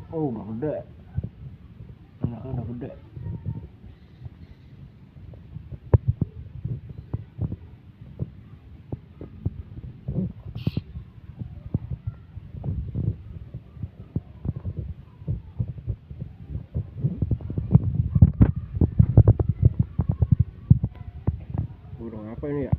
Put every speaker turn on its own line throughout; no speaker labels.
Oh, udah gede. Anaknya udah gede. Burung apa ini ya?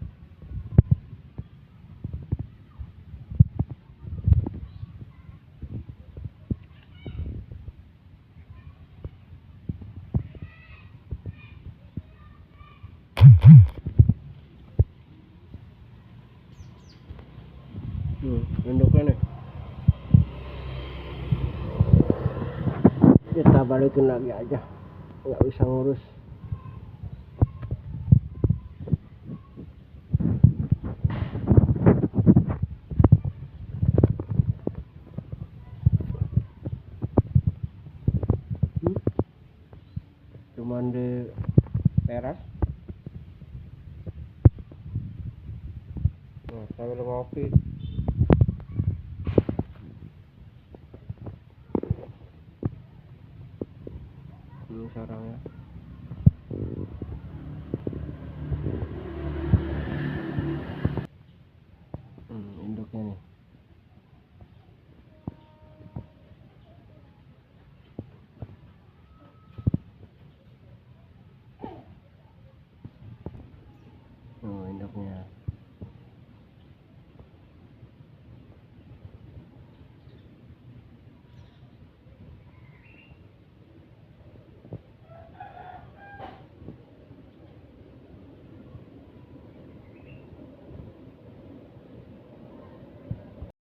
Induknya nih. Kita balikin lagi aja, nggak bisa ngurus. Cuman di teras. Nah, sambil ngopi. Ini sarangnya.